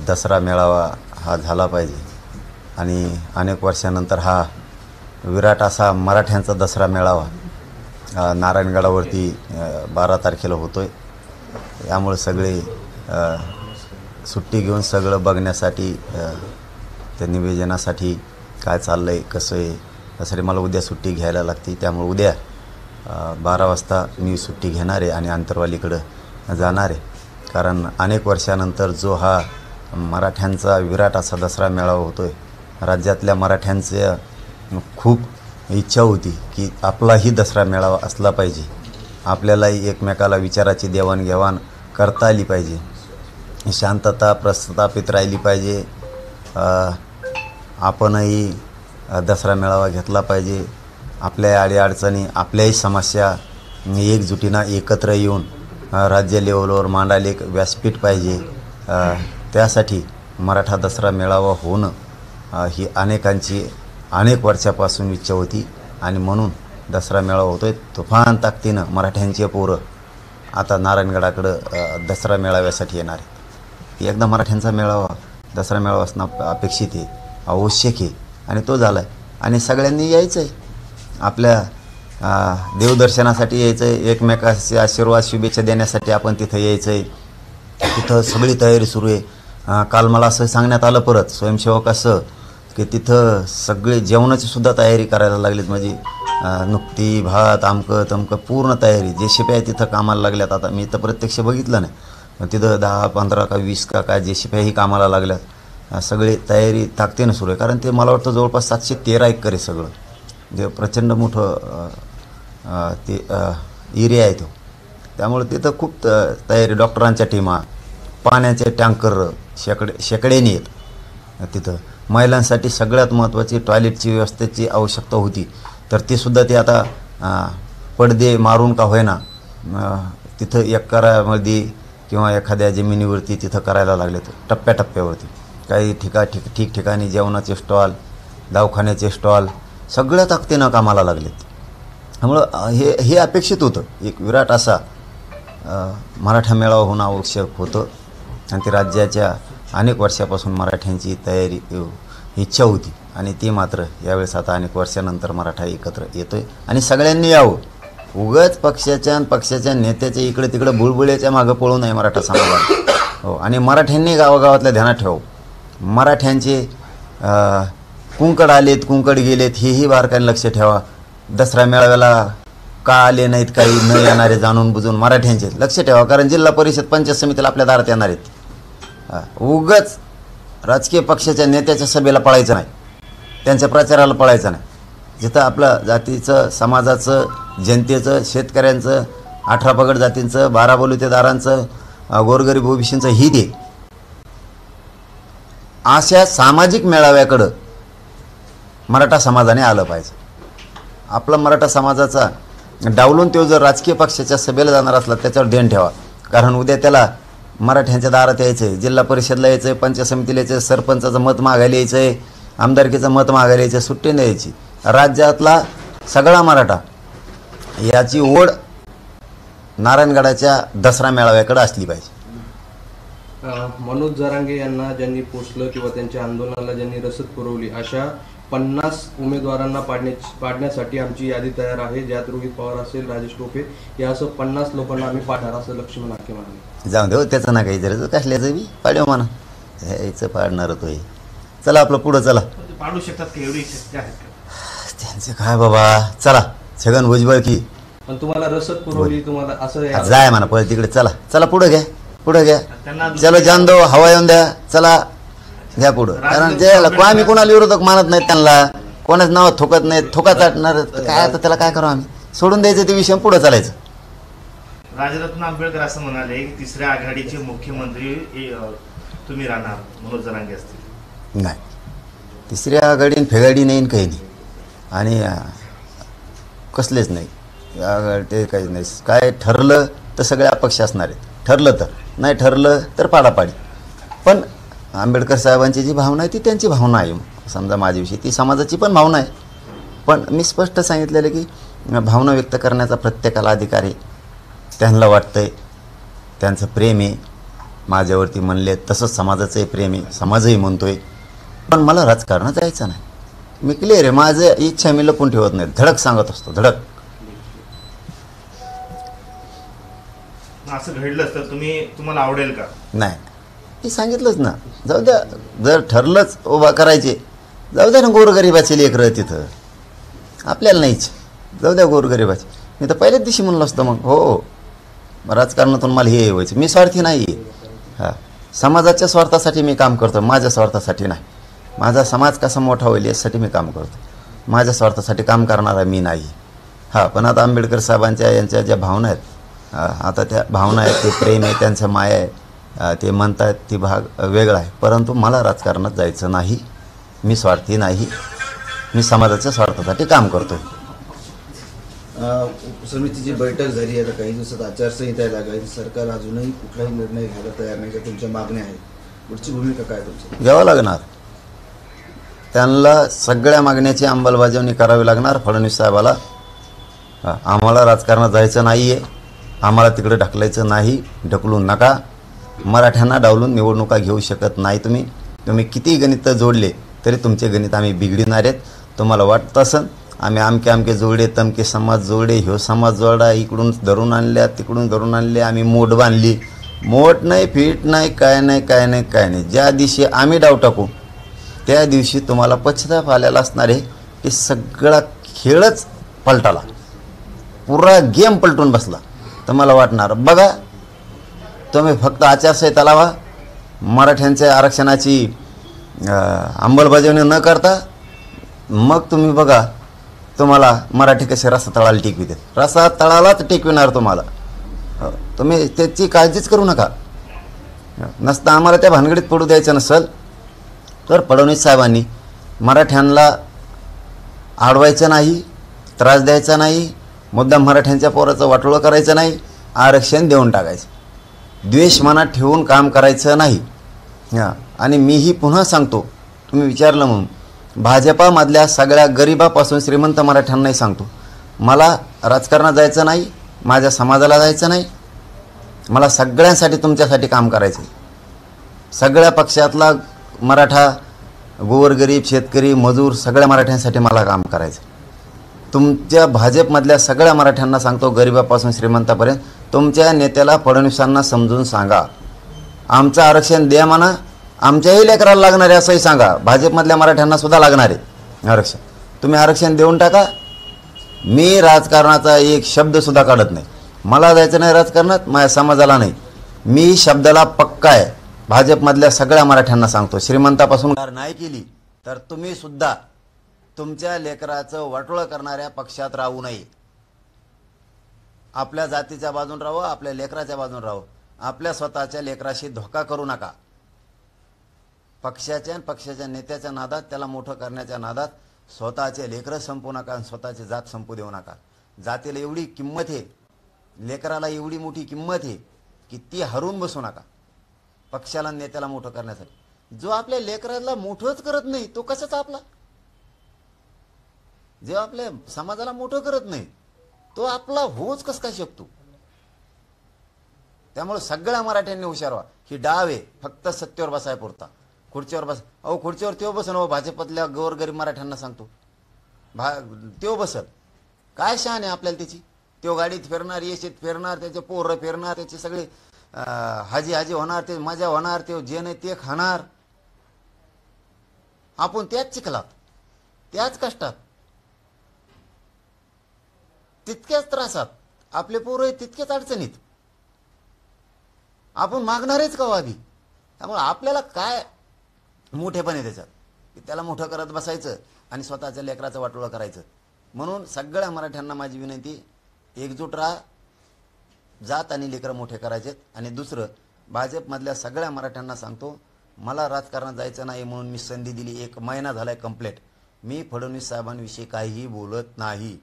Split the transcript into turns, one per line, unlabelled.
दसरा मेळावा हा झाला पाहिजे आणि अनेक वर्षानंतर हा विराट असा मराठ्यांचा दसरा मेळावा नारायणगडावरती 12 तारखेला होतो आहे। यामुळे सगळे सुट्टी घेऊन सगळं बघण्यासाठी त्या निवेदनासाठी काय चाललं आहे कसं आहे त्यासाठी मला उद्या सुट्टी घ्यायला लागते। त्यामुळे उद्या 12 वाजता मी सुट्टी घेणार आहे आणि अंतरवालीकडं जाणार आहे, कारण अनेक वर्षानंतर जो हा मराठ्यांचा विराट असा दसरा मेळावा होतो आहे। राज्यातल्या मराठ्यांचे खूप इच्छा होती की आपलाही दसरा मेळावा असला पाहिजे, आपल्यालाही एकमेकाला विचाराची देवाणघेवाण करता आली पाहिजे, शांतता प्रस्थापित राहिली पाहिजे, आपणही दसरा मेळावा घेतला पाहिजे, आपल्या अडीअडचणी आपल्याही समस्या एकजुटीनं एकत्र येऊन राज्य लेवलवर मांडायला एक व्यासपीठ पाहिजे। त्यासाठी मराठा दसरा मेळावा होणं ही अनेकांची अनेक वर्षापासून इच्छा होती आणि म्हणून दसरा मेळावा होतो आहे। तुफान ताकदीनं मराठ्यांचे पोरं आता नारायणगडाकडं दसरा मेळाव्यासाठी येणार आहेत। एकदा मराठ्यांचा मेळावा दसरा मेळावा असणं अपेक्षित आहे, आवश्यक आहे आणि तो झाला आहे आणि सगळ्यांनी यायचं आहे, आपल्या देवदर्शनासाठी यायचं आहे, एकमेकाचे आशीर्वाद शुभेच्छा देण्यासाठी आपण तिथं यायचं आहे। तिथं सगळी तयारी सुरू आहे। काल मला असं सांगण्यात आलं परत स्वयंसेवक असं की तिथं सगळे जेवणाची सुद्धा तयारी करायला लागलीत, म्हणजे नुकती भात आमकं तमकं पूर्ण तयारी। जेसीपी आहे तिथं कामाला लागल्यात। आता मी तर प्रत्यक्ष बघितलं नाही, पण तिथं 10, 15 का 20 का काय जेसीपीही कामाला लागल्यात। सगळी तयारी ताकदीनं सुरू आहे, कारण ते मला वाटतं जवळपास 713 एकर आहे सगळं, जे प्रचंड मोठं ते एरिया आहे तो। त्यामुळे तिथं खूप तयारी, डॉक्टरांच्या टीमा, पाण्याचे टँकर शेकड्याने आहेत तिथं। महिलांसाठी सगळ्यात महत्त्वाची टॉयलेटची व्यवस्थेची आवश्यकता होती, तर तीसुद्धा ते आता पडदे मारून का होईना तिथं एकरामध्ये किंवा एखाद्या जमिनीवरती तिथं करायला लागलेत टप्प्याटप्प्यावरती। काही ठिकठिकाणी जेवणाचे स्टॉल, दवाखान्याचे स्टॉल सगळ्या ताकदीनं कामाला लागलेत। त्यामुळं हे अपेक्षित होतं, एक विराट असा मराठा मेळावा होणं आवश्यक होतं आणि ते राज्याच्या अनेक वर्षापासून मराठ्यांची तयारी इच्छा होती आणि ती मात्र यावेळेस आता अनेक वर्षानंतर मराठा एकत्र येतो आहे आणि सगळ्यांनी यावं। उगाच पक्षाच्या नेत्याच्या इकडे तिकडे बुळबुळ्याच्या मागं पळू नये मराठा समाजात हो। आणि मराठ्यांनी गावागावातल्या ध्यानात ठेवावं, मराठ्यांचे कुंकड आलेत कुंकड गेलेत हेही बारकाईने लक्ष ठेवा। दसरा मेळाव्याला का आले नाहीत काही न येणारे जाणून बुजून मराठ्यांचे लक्ष ठेवा, कारण जिल्हा परिषद पंचायत समितीला आपल्या दारात येणार आहेत। उगाच राजकीय पक्षाच्या नेत्याच्या सभेला पळायचं नाही, त्यांच्या प्रचाराला पळायचं नाही। जिथं आपलं जातीचं, समाजाचं, जनतेचं, शेतकऱ्यांचं, 18 पगड जातींचं, 12 बलुतेदारांचं, गोरगरीब ओबीसींचं हित आहे, अशा सामाजिक मेळाव्याकडं मराठा समाजाने आलं पाहिजे। आपला मराठा समाजाचा डावलून तो जर राजकीय पक्षाच्या सभेला जाणार असला त्याच्यावर ध्यान ठेवा, कारण उद्या त्याला मराठ्यांच्या दारात यायचं आहे, जिल्हा परिषदला यायचं आहे, पंचायत समितीला यायचं आहे, सरपंचाचं मत मागायला यायचं आहे, आमदारकीचं मत मागायला यायचं आहे, सुट्टी नाही यायची। राज्यातला सगळा मराठा याची ओढ नारायणगडाच्या दसरा मेळाव्याकडे असली पाहिजे।
मनोज जरांगे यांना ज्यांनी पोचलं किंवा त्यांच्या आंदोलनाला ज्यांनी रसद पुरवली अशा 50 उमेदवारांना पाडण्यासाठी आमची यादी तयार आहे, ज्यात रोहित पवार असेल, राजेश टोपे या असं 50 लोकांना आम्ही पाडणार असं लक्ष्मण हाके म्हणाले।
जाऊन देऊ त्याचं ना काही जरा कसल्याचं बी पाडव म्हणा, यायचं पाडणार तो आहे। चला आपलं पुढं चला,
पाडू शकतात का एवढी शक्य आहे
त्यांचं काय बाबा, चला छगन भुजबळ की
पण तुम्हाला रसद पुरवली तुम्हाला असं
जाय म्हणा पळ तिकडे, चला चला पुढं घ्या पुढं घ्या, चलो जान दो हवा येऊन द्या, चला घ्या पुढं। कारण जे आम्ही कोणाला विरोधक मानत नाहीत, त्यांना कोणाच नाव थोकत नाहीत, थोका चाटणार काय, आता त्याला काय करावं, आम्ही सोडून द्यायचं ते विषय, पुढं चालायचं।
राजरत्न आंबेडकर असं म्हणाले की तिसऱ्या आघाडीचे मुख्यमंत्री तुम्ही राहणार, मनोज जरांगे असतील।
नाही, तिसऱ्या आघाडीन फेगाडी नाही काही नाही आणि कसलेच नाही ते काही नाही। काय ठरलं तर सगळे अपक्ष असणार आहेत, ठरलं तर, नाही ठरलं तर पाडापाडी। पण आंबेडकर साहेबांची जी भावना आहे ती त्यांची भावना आहे, समजा माझ्याविषयी ती समाजाची पण भावना आहे, पण मी स्पष्ट सांगितलेलं की भावना व्यक्त करण्याचा प्रत्येकाला अधिकार आहे। त्यांना वाटतंय, त्यांचं प्रेम आहे, माझ्यावरती म्हणले, तसंच समाजाचंही प्रेम आहे, समाजही म्हणतोय. पण मला राजकारणात जायचं नाही. मी क्लिअर आहे, माझं इच्छा मी लपून ठेवत नाही, धडक सांगत असतो, धडक.
असं घडलंच तर तुम्हाला आवडेल का?
नाही, मी सांगितलंच ना, जाऊ द्या. जर ठरलंच उभा करायचे, जाऊ द्या ना, गोरगरिबाचे लेकरं तिथं, आपल्याला नाहीच, जाऊ द्या गोरगरिबाचे. मी तर पहिल्याच दिवशी म्हणलं असतं मग, हो राजकारणातून मला हे व्हायचं. मी स्वार्थी नाही आहे. हां, समाजाच्या स्वार्थासाठी मी काम करतो, माझ्या स्वार्थासाठी नाही. माझा समाज कसा मोठा होईल यासाठी मी काम करतो, माझ्या स्वार्थासाठी काम करणारा मी नाही. हां, पण आता आंबेडकर साहेबांच्या यांच्या ज्या भावना आहेत, आता त्या भावना आहेत, ते प्रेम आहे, त्यांचं माया आहे, ते म्हणतात ती भाग वेगळा आहे. परंतु मला राजकारणात जायचं नाही, मी स्वार्थी नाही, मी समाजाच्या स्वार्थासाठी काम करतो.
समितीची बैठक झाली आहे, काही दिवसात आचारसंहिता लागायची, सरकार अजूनही कुठलाही निर्णय घ्यायला तयार नाही, तुमच्या मागण्या आहेत, पुढची भूमिका काय तुमची?
घ्यावं लागणार, त्यांना सगळ्या मागण्याची अंमलबजावणी करावी लागणार. फडणवीस साहेबाला, आम्हाला राजकारणात जायचं नाही आहे, आम्हाला तिकडे ढकलायचं नाही, ढकलू नका. मराठ्यांना डावलून निवडणुका घेऊ शकत नाही तुम्ही किती गणित जोडले तरी तुमचे गणित आम्ही बिघडणार आहेत. तुम्हाला वाटतं असं आम्ही आमके जोडे, तमके समाज जोडे, ह्यो समाज जोडा, इकडून धरून आणल्या, तिकडून धरून आणले, आम्ही मोठ बांधली. मोठ नाही, फिट नाही, काय नाही. ज्या दिवशी आम्ही डाव टाकू त्या दिवशी तुम्हाला पश्चाताप आलेला असणार आहे की सगळा खेळच पलटाला, पुरा गेम पलटून बसला. तर मला वाटणार, बघा तुम्ही फक्त आचारसंहिता लावा, मराठ्यांच्या आरक्षणाची अंमलबजावणी न करता, मग तुम्ही बघा तुम्हाला मराठी कसे रस्ता तळाला टिकवितात. रस्ता तळालाच टिकविणार तुम्हाला, तुम्ही त्याची काळजीच करू नका. नसतं आम्हाला त्या भानगडीत पडू द्यायचं नसेल तर फडणवीस साहेबांनी मराठ्यांना अडवायचं नाही, त्रास द्यायचा नाही, मुद्दाम मराठ्यांच्या पोराचं वाटोळं करायचं नाही, आरक्षण देऊन टाकायचं, द्वेष मनात ठेवून काम करायचं नाही. आणि मीही पुन्हा सांगतो, तुम्ही विचारलं म्हणून, भाजपामधल्या सगळ्या गरिबापासून श्रीमंत मराठ्यांनाही सांगतो, मला राजकारणात जायचं नाही, माझ्या समाजाला जायचं नाही, मला सगळ्यांसाठी तुमच्यासाठी काम करायचं आहे. सगळ्या पक्षातला मराठा, गोरगरीब, शेतकरी, मजूर, सगळ्या मराठ्यांसाठी मला काम करायचं. तुमच्या भाजपमधल्या सगळ्या मराठ्यांना सांगतो, गरिबापासून श्रीमंतापर्यंत, तुमच्या नेत्याला फडणवीसांना समजून सांगा, आमचं आरक्षण द्या म्हणा, आमच्याही लेकराला लागणार आहे असंही सांगा, भाजपमधल्या मराठ्यांना सुद्धा लागणार आहे आरक्षण, तुम्ही आरक्षण देऊन टाका. मी राजकारणाचा एक शब्दसुद्धा काढत नाही, मला जायचं नाही राजकारणात, माझ्या समाजाला नाही. मी शब्दाला पक्का आहे, भाजपमधल्या सगळ्या मराठ्यांना सांगतो, श्रीमंतापासून नाही केली तर तुम्ही सुद्धा तुमच्या लेकराचं वाटोळं करणाऱ्या पक्षात राहू नये. आपल्या जातीच्या बाजून राहू, आपल्या लेकराच्या बाजून राहू, आपल्या स्वतःच्या लेकराशी धोका करू नका. पक्षाच्या नेत्याच्या नादात, त्याला मोठं करण्याच्या नादात स्वतःचे लेकरं संपू नका आणि स्वतःची जात संपू देऊ नका. जातीला एवढी किंमत आहे, लेकराला एवढी मोठी किंमत आहे की ती हरून बसू नका पक्षाला नेत्याला मोठं करण्यासाठी. जो आपल्या लेकराला मोठंच करत नाही तो कशाच आपला, जे आपल्या समाजाला मोठं करत नाही तो आपला होच कस काय शकतो. त्यामुळे सगळ्या मराठ्यांनी हुशार व्हा. ही डाव आहे फक्त सत्तेवर बसाय पुरता, खुर्चीवर बस. अहो खुर्चीवर तेव्हा बसन, हो भाजपतल्या गोरगरीब मराठ्यांना सांगतो, तेव्हा बसल. काय शान आहे आपल्याला त्याची? तो गाडीत फिरणार, येशीत फिरणार, त्याचे पोरं फिरणार, त्याचे सगळे हाजी होणार, ते मजा होणार, ते जे नाही ते खाणार. आपण त्याच चिखलात, त्याच कष्टात, तितक्याच त्रासात, आपले पोरं तितक्याच अडचणीत, आपण मागणारेच का आधी. त्यामुळे आपल्याला काय मोठेपण आहे त्याच्यात की त्याला मोठं करत बसायचं आणि स्वतःच्या लेकराचं वाटोळं करायचं. म्हणून सगळ्या मराठ्यांना माझी विनंती, एकजूट राहा, जात आणि लेकरं मोठे करायचेत. आणि दुसरं, भाजपमधल्या सगळ्या मराठ्यांना सांगतो, मला राजकारणात जायचं नाही म्हणून मी संधी दिली, 1 महिना झालाय कंप्लीट, मी फडणवीस साहेबांविषयी काहीही बोलत नाही.